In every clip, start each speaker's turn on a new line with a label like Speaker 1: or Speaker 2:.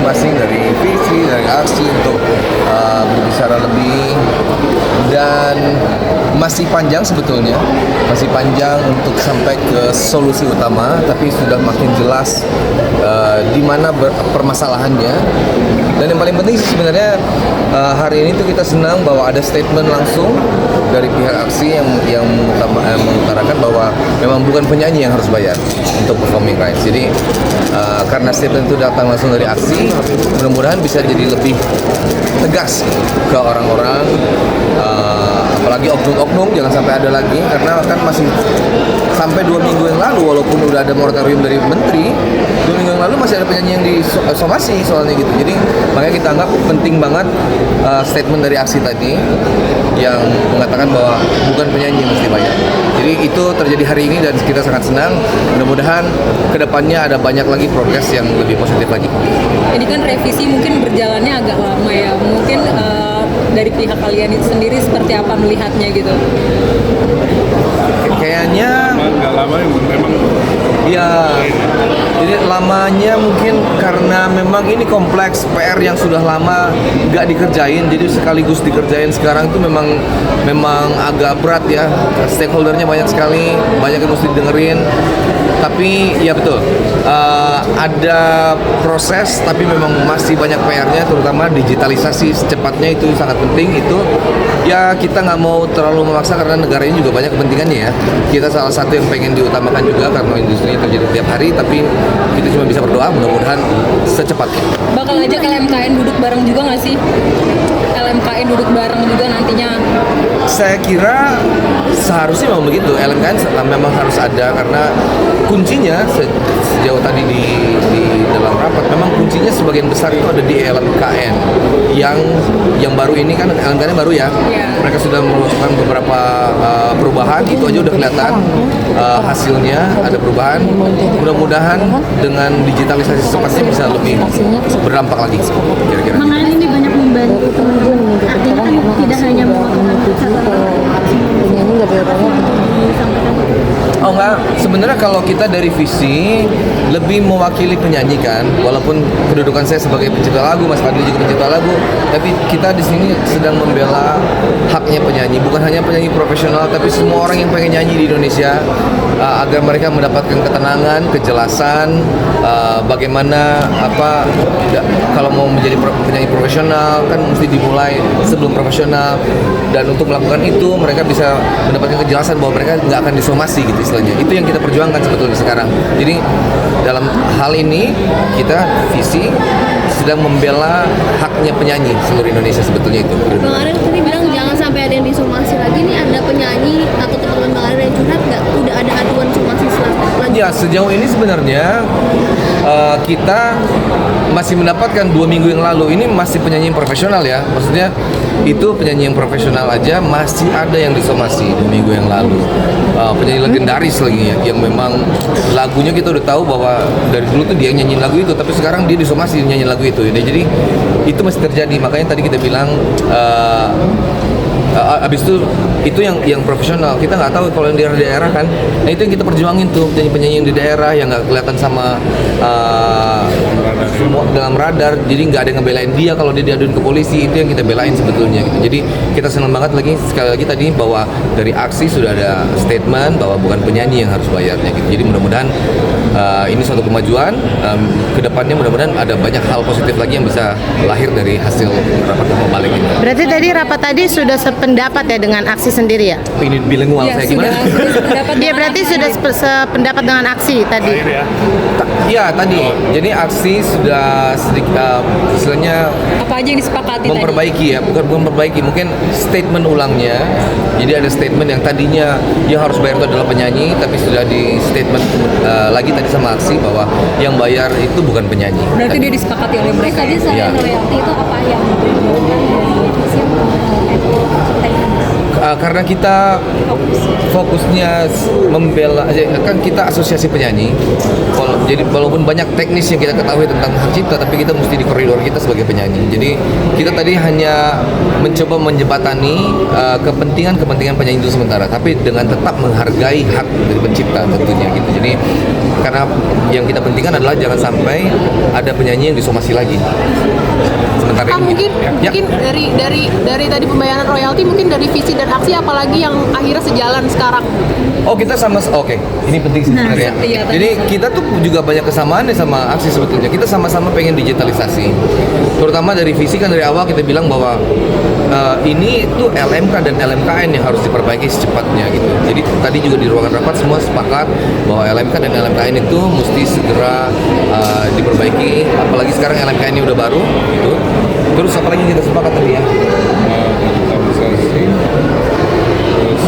Speaker 1: masing-masing dari visi, dari aksi untuk berbicara lebih, dan masih panjang sebetulnya, masih panjang untuk sampai ke solusi utama, tapi sudah makin jelas di mana permasalahannya. Dan yang paling penting sih sebenarnya hari ini tuh kita senang bahwa ada statement langsung dari pihak aksi yang mengutarakan bahwa memang bukan penyanyi yang harus bayar untuk performing rights. Jadi karena statement itu datang langsung dari aksi, mudah-mudahan bisa jadi lebih tegas ke orang-orang, apalagi oknum-oknum jangan sampai ada lagi, karena kan masih sampai 2 minggu yang lalu walaupun udah ada moratorium dari menteri, 2 minggu yang lalu masih ada penyanyi yang disomasi soalnya gitu. Jadi makanya kita anggap penting banget statement dari aksi tadi yang mengatakan bahwa bukan penyanyi yang mesti bayar. Jadi itu terjadi hari ini dan kita sangat senang. Mudah-mudahan kedepannya ada banyak lagi progres yang lebih positif lagi.
Speaker 2: Ini kan revisi mungkin berjalannya agak lama ya. Mungkin dari pihak kalian itu sendiri seperti apa melihatnya gitu?
Speaker 1: Kayaknya
Speaker 3: nggak lama memang
Speaker 1: ya, jadi lamanya mungkin karena memang ini kompleks PR yang sudah lama nggak dikerjain, jadi sekaligus dikerjain sekarang itu memang agak berat ya, stakeholdernya banyak sekali, banyak yang mesti dengerin. Tapi ya betul, ada proses tapi memang masih banyak PR-nya, terutama digitalisasi secepatnya itu sangat penting. Itu ya kita nggak mau terlalu memaksa karena negara ini juga banyak kepentingannya ya. Kita salah satu yang pengen diutamakan juga karena industri terjadi tiap hari, tapi kita cuma bisa berdoa mudah-mudahan secepatnya.
Speaker 2: Bakal ajak LMKN duduk bareng juga nggak sih? LMKN duduk bareng juga nantinya?
Speaker 1: Saya kira seharusnya memang begitu. LMKN memang harus ada karena kuncinya sejauh tadi di dalam rapat memang kuncinya sebagian besar itu ada di LMKN yang baru ini kan. LMKN baru ya. Mereka sudah melakukan beberapa perubahan, itu aja udah kelihatan hasilnya ada perubahan. Mudah-mudahan dengan digitalisasi secepatnya bisa lebih berdampak lagi kira-kira.
Speaker 4: Mengenai ini banyak membantu teman-teman artinya kan tidak hanya
Speaker 1: Oh enggak, sebenarnya kalau kita dari visi lebih mewakili penyanyi kan, walaupun kedudukan saya sebagai pencipta lagu, Mas Fadli juga pencipta lagu, tapi kita di sini sedang membela haknya penyanyi, bukan hanya penyanyi profesional, tapi semua orang yang pengen nyanyi di Indonesia agar mereka mendapatkan ketenangan, kejelasan, bagaimana kalau mau menjadi penyanyi profesional kan mesti dimulai sebelum profesional, dan untuk melakukan itu mereka bisa mendapatkan kejelasan bahwa mereka nggak akan disomasi gitu istilahnya. Itu yang kita perjuangkan sebetulnya sekarang. Jadi dalam hal ini kita visi sedang membela haknya penyanyi seluruh Indonesia sebetulnya itu.
Speaker 4: Bang Ariel tadi bilang jangan sampai ada yang disomasi lagi nih, ada penyanyi atau teman-teman Bang Ariel yang curhat nggak? Udah ada aduan somasi selanjutnya?
Speaker 1: Ya sejauh ini sebenarnya kita masih mendapatkan 2 minggu yang lalu ini masih penyanyi yang profesional ya, maksudnya itu penyanyi yang profesional aja masih ada yang disomasi 2 minggu yang lalu. Penyanyi legendaris lagi ya, yang memang lagunya kita udah tahu bahwa dari dulu tuh dia nyanyiin lagu itu, tapi sekarang dia disomasi nyanyiin lagu itu. Jadi itu masih terjadi, makanya tadi kita bilang abis itu yang profesional. Kita nggak tahu kalau yang di daerah kan, nah itu yang kita perjuangin tuh, penyanyi-penyanyi yang di daerah yang nggak kelihatan sama semua dalam radar, jadi nggak ada yang ngebelain dia kalau dia diaduin ke polisi. Itu yang kita belain sebetulnya gitu. Jadi kita senang banget lagi sekali lagi tadi bahwa dari aksi sudah ada statement bahwa bukan penyanyi yang harus bayarnya gitu. Jadi mudah-mudahan ini suatu kemajuan. Kedepannya mudah-mudahan ada banyak hal positif lagi yang bisa lahir dari hasil rapat balik ini.
Speaker 5: Berarti tadi rapat tadi sudah sependapat ya dengan aksi sendiri ya?
Speaker 1: Ini bilingual saya gimana?
Speaker 5: Dia berarti sudah sependapat dengan aksi tadi.
Speaker 1: Iya tadi. Jadi aksi sudah sedikit istilahnya
Speaker 2: Apa aja yang disepakati
Speaker 1: memperbaiki ya, bukan memperbaiki, mungkin statement ulangnya. Jadi ada statement yang tadinya yang harus bayar itu adalah penyanyi, tapi sudah di statement lagi tadi sama aksi bahwa yang bayar itu bukan penyanyi.
Speaker 2: Berarti dia disepakati oleh mereka.
Speaker 4: Tadi selain royalti itu apa yang
Speaker 1: karena kita fokusnya membela, kan kita asosiasi penyanyi. Jadi walaupun banyak teknis yang kita ketahui tentang hak cipta, tapi kita mesti di koridor kita sebagai penyanyi. Jadi kita tadi hanya mencoba menjembatani kepentingan penyanyi itu sementara, tapi dengan tetap menghargai hak dari pencipta tentunya gitu. Jadi karena yang kita pentingkan adalah jangan sampai ada penyanyi yang disomasi lagi. Sementara ini
Speaker 3: mungkin
Speaker 1: ya.
Speaker 3: mungkin dari tadi pembayaran royalti, mungkin dari visi dan aksi, apalagi yang akhirnya sejalan sekarang.
Speaker 1: Oh, kita oke, ini penting sih sebenarnya.
Speaker 2: iya, tadi
Speaker 1: Jadi kita tuh juga banyak kesamaan nih sama aksi sebetulnya. Kita sama-sama pengen digitalisasi. Terutama dari visi kan dari awal kita bilang bahwa ini tuh LMK dan LMKN yang harus diperbaiki secepatnya gitu. Jadi tadi juga di ruangan rapat semua sepakat bahwa LMK dan LMKN itu mesti segera diperbaiki. Apalagi sekarang LMKN ini udah baru gitu. Terus apa lagi kita sepakat tadi ya?
Speaker 6: Digitalisasi, terus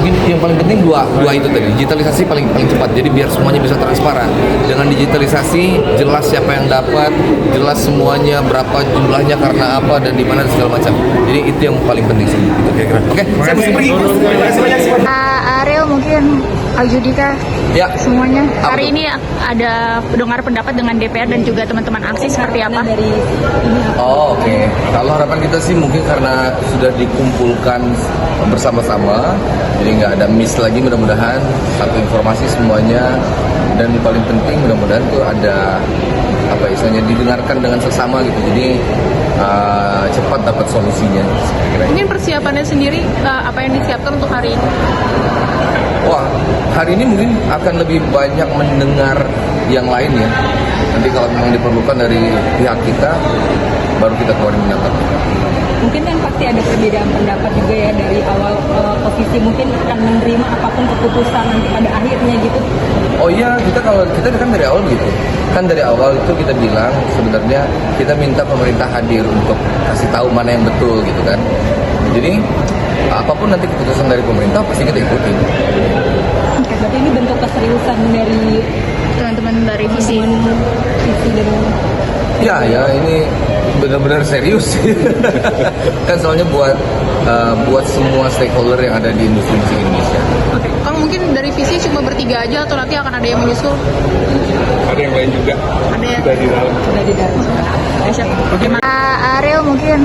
Speaker 1: Mungkin yang paling penting dua itu tadi, digitalisasi paling cepat, jadi biar semuanya bisa transparan. Dengan digitalisasi jelas siapa yang dapat, jelas semuanya berapa jumlahnya, karena apa dan di mana dan segala macam. Jadi itu yang paling penting sih, gitu kira-kira. Oke, saya mesti pergi.
Speaker 7: Ariel mungkin Aljudika
Speaker 1: Ya.
Speaker 7: semuanya.
Speaker 1: Apa
Speaker 7: Hari
Speaker 1: tuh?
Speaker 7: ini ada dengar pendapat dengan DPR dan juga teman-teman aksi seperti apa?
Speaker 2: dari ini apa?
Speaker 1: Oh, oke. Kalau harapan kita sih mungkin karena sudah dikumpulkan bersama-sama, jadi nggak ada miss lagi, mudah-mudahan satu informasi semuanya, dan yang paling penting mudah-mudahan tuh ada apa istilahnya didengarkan dengan sesama gitu. Jadi cepat dapat solusinya. Kira-kira.
Speaker 3: Mungkin persiapannya sendiri, apa yang disiapkan untuk hari ini?
Speaker 1: Wah, hari ini mungkin akan lebih banyak mendengar yang lain ya. Nanti kalau memang diperlukan dari pihak kita, baru kita keluarin pendapat.
Speaker 2: Mungkin kan pasti ada perbedaan pendapat juga ya dari awal, posisi mungkin akan menerima apapun keputusan nanti pada akhirnya gitu.
Speaker 1: Oh iya, kita kan dari awal begitu. Kan dari awal itu kita bilang sebenarnya kita minta pemerintah hadir untuk kasih tahu mana yang betul gitu kan. Jadi apapun nanti keputusan dari pemerintah pasti kita ikutin.
Speaker 2: Oke, berarti ini bentuk keseriusan dari
Speaker 7: Teman-teman dari visi.
Speaker 2: visi dan
Speaker 1: Ya ini benar-benar serius. Kan soalnya buat semua stakeholder yang ada di industri musik Indonesia.
Speaker 3: Oke, Kang, mungkin dari visi cuma bertiga aja atau nanti akan ada yang menyusul?
Speaker 6: ada yang lain juga
Speaker 3: Ada yang
Speaker 6: sudah di dalam.
Speaker 2: sudah di dalam.
Speaker 3: Ya, siap.
Speaker 7: Ariel mungkin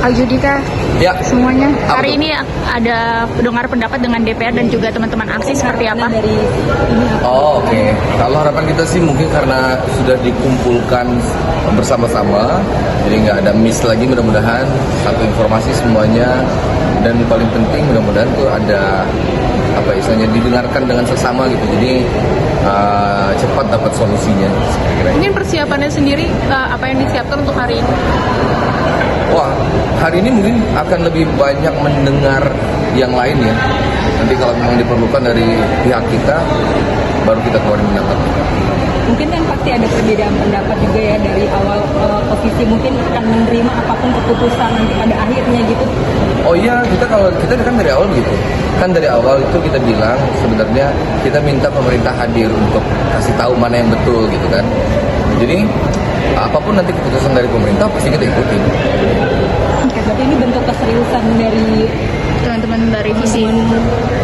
Speaker 7: Aljudika
Speaker 1: Ya.
Speaker 7: semuanya.
Speaker 1: Apa
Speaker 7: Hari
Speaker 1: tuh?
Speaker 7: ini ada dengar pendapat dengan DPR dan juga teman-teman aksi seperti apa?
Speaker 2: Dari ini apa?
Speaker 1: Oh, oke. Kalau harapan kita sih mungkin karena sudah dikumpulkan bersama-sama, jadi nggak ada miss lagi, mudah-mudahan satu informasi semuanya, dan yang paling penting mudah-mudahan tuh ada apa istilahnya didengarkan dengan sesama gitu. Jadi cepat dapat solusinya. Kira-kira.
Speaker 3: Mungkin persiapannya sendiri, apa yang disiapkan untuk hari ini?
Speaker 1: Wah, hari ini mungkin akan lebih banyak mendengar yang lain ya. Nanti kalau memang diperlukan dari pihak kita, baru kita keluarin pendapat.
Speaker 2: Mungkin kan pasti ada perbedaan pendapat juga ya dari awal, posisi mungkin akan menerima apapun keputusan nanti pada akhirnya gitu.
Speaker 1: Oh iya, kita kan dari awal begitu. Kan dari awal itu kita bilang sebenarnya kita minta pemerintah hadir untuk kasih tahu mana yang betul gitu kan. Jadi apapun nanti keputusan dari pemerintah pasti kita ikutin.
Speaker 2: Oke, berarti ini bentuk keseriusan dari
Speaker 7: Teman-teman dari visi.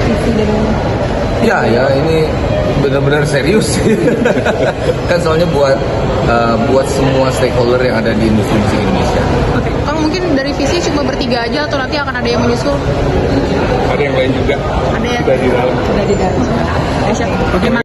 Speaker 2: visi dan
Speaker 1: Ya ini benar-benar serius. Kan soalnya buat semua stakeholder yang ada di industri musik Indonesia.
Speaker 3: Oke, Kang, mungkin dari visi cuma bertiga aja atau nanti akan ada yang menyusul?
Speaker 6: Ada yang lain juga
Speaker 3: Ada yang
Speaker 6: sudah di dalam.
Speaker 2: sudah di dalam.
Speaker 3: Ya, siap.